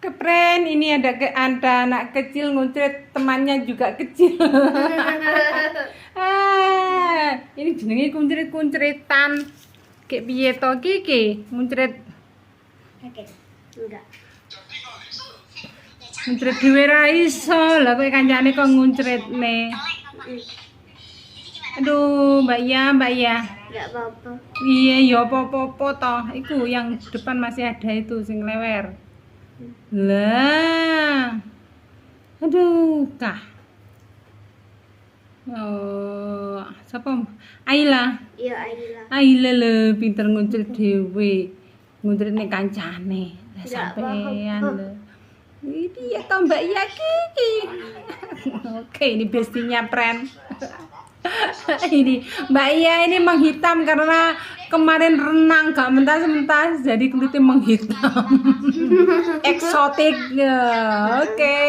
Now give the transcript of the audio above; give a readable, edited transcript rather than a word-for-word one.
kepren. Ini ada anak kecil nguncret, temannya juga kecil. Ini jenenge kuncret-kuncretan. Kayak piye to iki nguncret. Oke. Enggak. Nguncret dhewe ra iso. Lah kowe kancane kok nguncretne. Aduh, Mbak Ya. Enggak apa-apa. Iya, ya apa-apa toh. Iku yang depan masih ada itu sing lewer. Lah. Aduh, kah. Oh, siapa? Aila. Iya, Aila. Aila lho pinter nguncul dhewe. Nguncretne kancane. Lah Nggak sampean apa-apa. lho. Ini ya toh Mbak Ya Kiki. Oke, ini bestinya Pren. Ini Mbak Iya ini menghitam karena kemarin renang gak mentas-mentas jadi kulitnya menghitam. Eksotik ya. Oke.